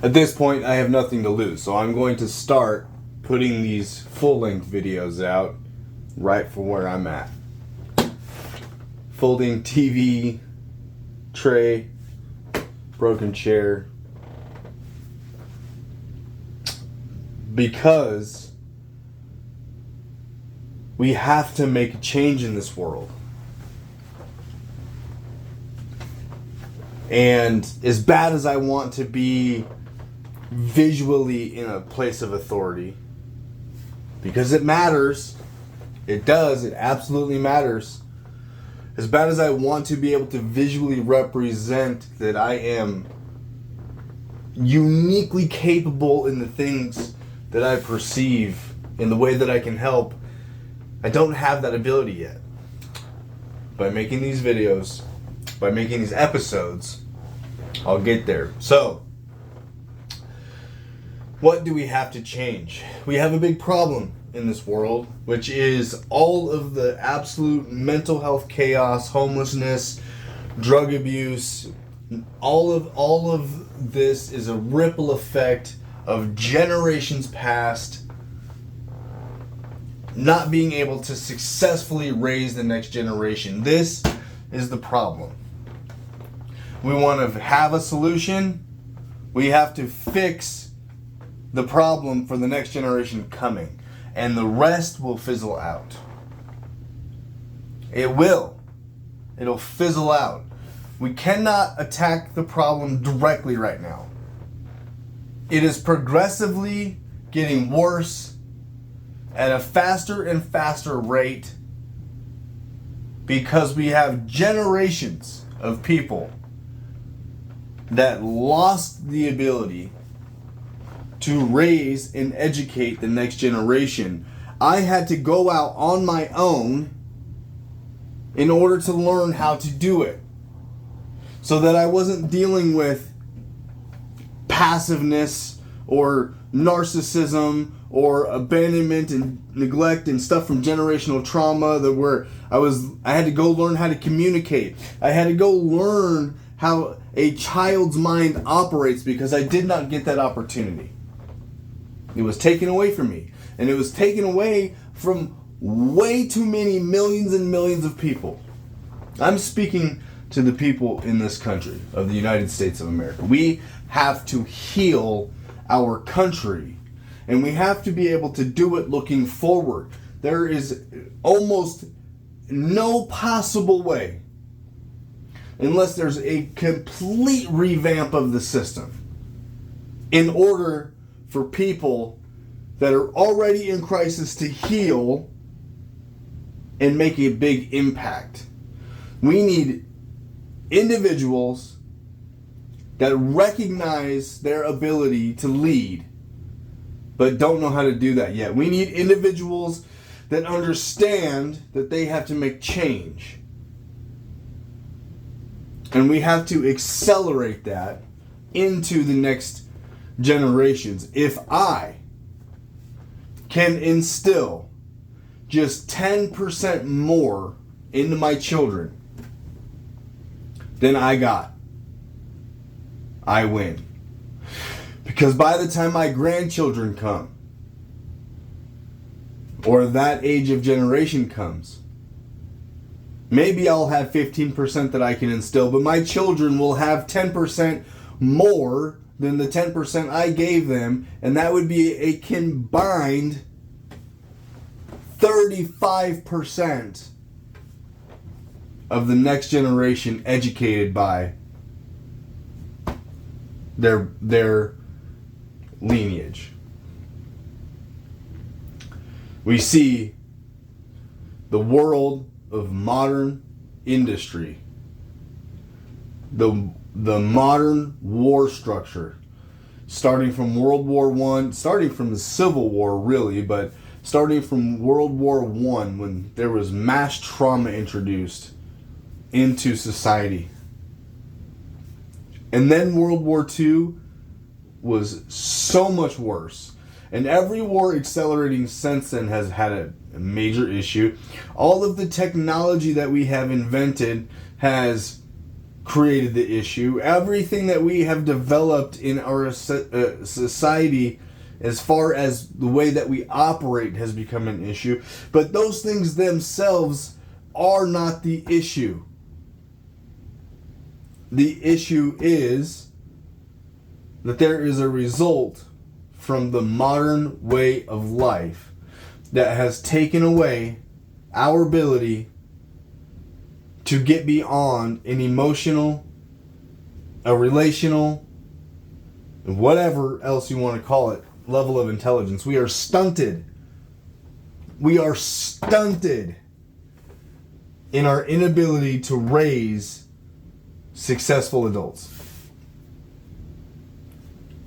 At this point, I have nothing to lose, so I'm going to start putting these full-length videos out right from where I'm at. Folding TV, tray, broken chair. Because we have to make a change in this world. And as bad as I want to be visually in a place of authority, because it matters, it does, it absolutely matters. As bad as I want to be able to visually represent that I am uniquely capable in the things that I perceive, in the way that I can help, I don't have that ability yet. By making these videos, by making these episodes, I'll get there. So, what do we have to change? We have a big problem in this world, which is all of the absolute mental health chaos, homelessness, drug abuse. All of this is a ripple effect of generations past not being able to successfully raise the next generation. This is the problem. We want to have a solution. We have to fix the problem for the next generation coming. And the rest will fizzle out. It will. It'll fizzle out. We cannot attack the problem directly right now. It is progressively getting worse at a faster and faster rate because we have generations of people that lost the ability to raise and educate the next generation. I had to go out on my own in order to learn how to do it, so that I wasn't dealing with passiveness or narcissism or abandonment and neglect and stuff from generational trauma that where I had to go learn how to communicate. I had to go learn how a child's mind operates because I did not get that opportunity. It was taken away from me. And it was taken away from way too many millions and millions of people. I'm speaking to the people in this country of the United States of America. We have to heal our country. And we have to be able to do it looking forward. There is almost no possible way, unless there's a complete revamp of the system, in order for people that are already in crisis to heal and make a big impact. We need individuals that recognize their ability to lead, but don't know how to do that yet. We need individuals that understand that they have to make change. And we have to accelerate that into the next generations. If I can instill just 10% more into my children than I win. Because by the time my grandchildren come, or that age of generation comes, maybe I'll have 15% that I can instill, but my children will have 10% more than the 10% I gave them, and that would be a combined 35% of the next generation educated by their lineage. We see the world of modern industry, the modern war structure, starting from World War I, starting from the Civil War really, but starting from World War I, when there was mass trauma introduced into society. And then World War II was so much worse. And every war accelerating since then has had a major issue. All of the technology that we have invented has created the issue. Everything that we have developed in our society as far as the way that we operate has become an issue. But those things themselves are not the issue. The issue is that there is a result from the modern way of life that has taken away our ability to get beyond an emotional, a relational, whatever else you want to call it, level of intelligence. We are stunted. We are stunted in our inability to raise successful adults.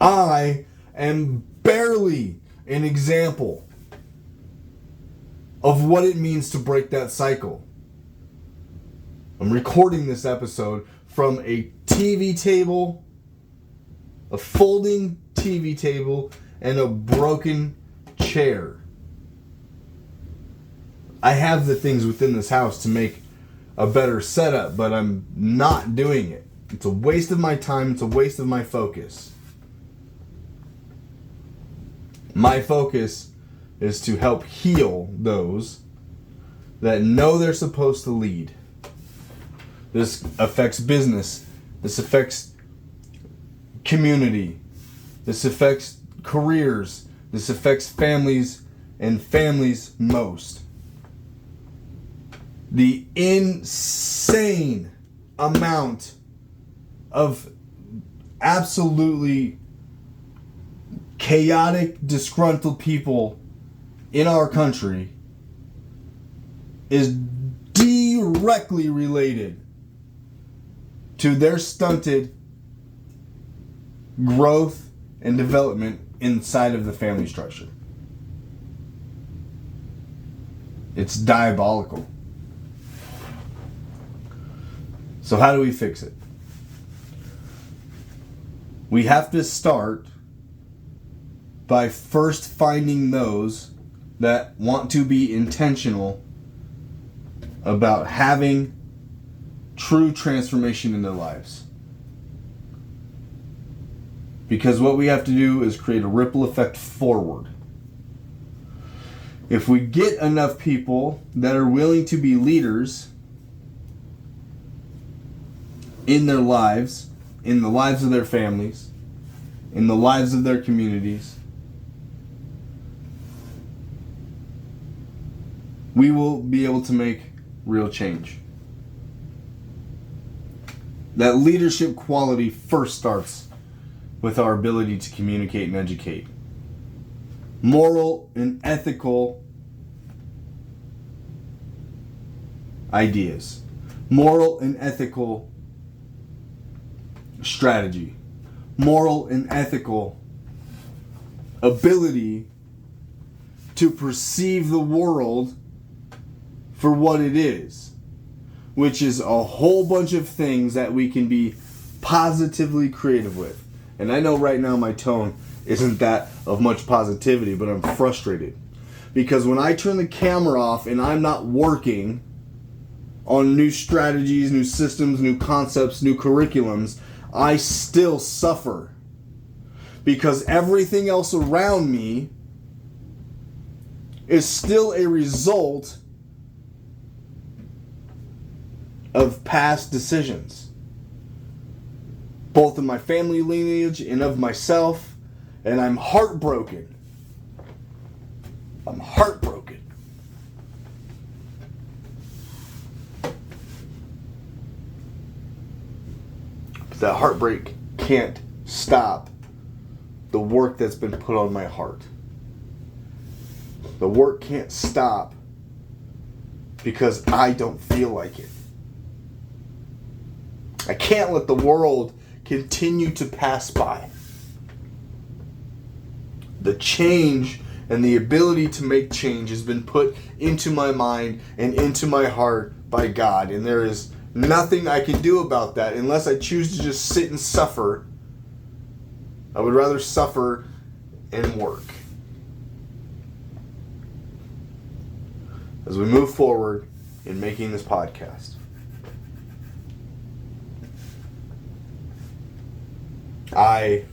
I am barely an example of what it means to break that cycle. I'm recording this episode from a TV table, a folding TV table, and a broken chair. I have the things within this house to make a better setup, but I'm not doing it. It's a waste of my time. It's a waste of my focus. My focus is to help heal those that know they're supposed to lead. This affects business. This affects community. This affects careers. This affects families, and families most. The insane amount of absolutely chaotic, disgruntled people in our country is directly related to their stunted growth and development inside of the family structure. It's diabolical. So how do we fix it? We have to start by first finding those that want to be intentional about having true transformation in their lives. Because what we have to do is create a ripple effect forward. If we get enough people that are willing to be leaders in their lives, in the lives of their families, in the lives of their communities, we will be able to make real change. That leadership quality first starts with our ability to communicate and educate. Moral and ethical ideas. Moral and ethical strategy. Moral and ethical ability to perceive the world for what it is, which is a whole bunch of things that we can be positively creative with. And I know right now my tone isn't that of much positivity, but I'm frustrated. Because when I turn the camera off and I'm not working on new strategies, new systems, new concepts, new curriculums, I still suffer. Because everything else around me is still a result of past decisions, both of my family lineage and of myself, and I'm heartbroken. I'm heartbroken. But that heartbreak can't stop the work that's been put on my heart. The work can't stop because I don't feel like it. I can't let the world continue to pass by. The change and the ability to make change has been put into my mind and into my heart by God. And there is nothing I can do about that unless I choose to just sit and suffer. I would rather suffer and work. As we move forward in making this podcast. I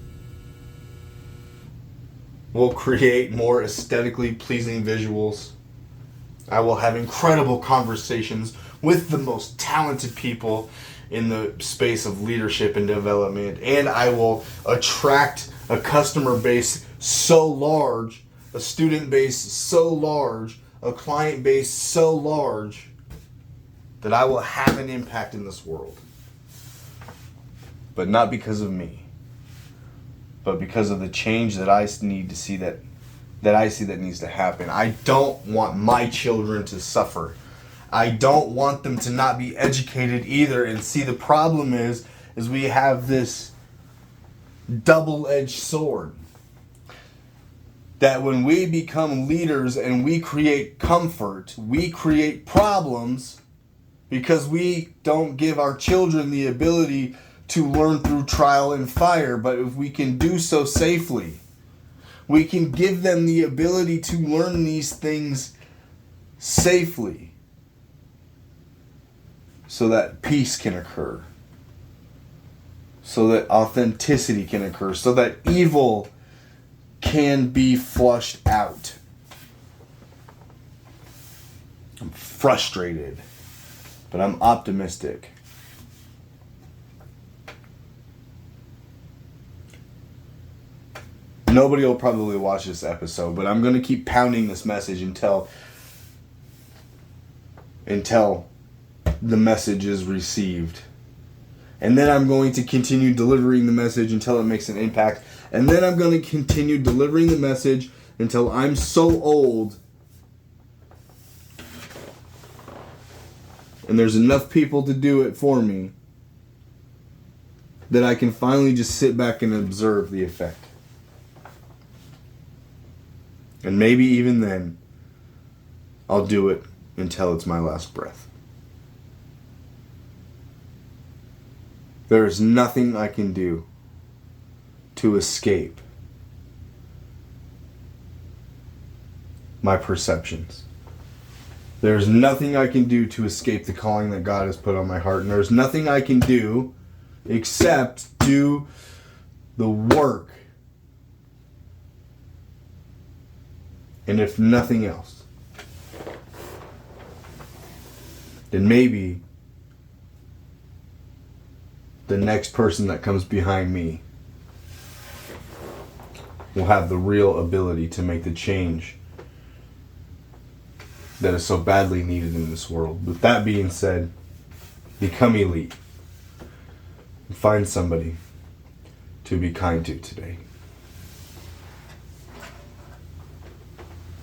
will create more aesthetically pleasing visuals. I will have incredible conversations with the most talented people in the space of leadership and development. And I will attract a customer base so large, a student base so large, a client base so large that I will have an impact in this world. But not because of me, but because of the change that I need to see that I see that needs to happen. I don't want my children to suffer. I don't want them to not be educated either. And see, the problem is we have this double-edged sword. That when we become leaders and we create comfort, we create problems because we don't give our children the ability to learn through trial and fire. But if we can do so safely, we can give them the ability to learn these things safely so that peace can occur, so that authenticity can occur, so that evil can be flushed out. I'm frustrated, but I'm optimistic. Nobody will probably watch this episode, but I'm going to keep pounding this message until the message is received. And then I'm going to continue delivering the message until it makes an impact. And then I'm going to continue delivering the message until I'm so old and there's enough people to do it for me that I can finally just sit back and observe the effect. And maybe even then, I'll do it until it's my last breath. There is nothing I can do to escape my perceptions. There's nothing I can do to escape the calling that God has put on my heart. And there's nothing I can do except do the work. And if nothing else, then maybe the next person that comes behind me will have the real ability to make the change that is so badly needed in this world. With that being said, become elite and find somebody to be kind to today.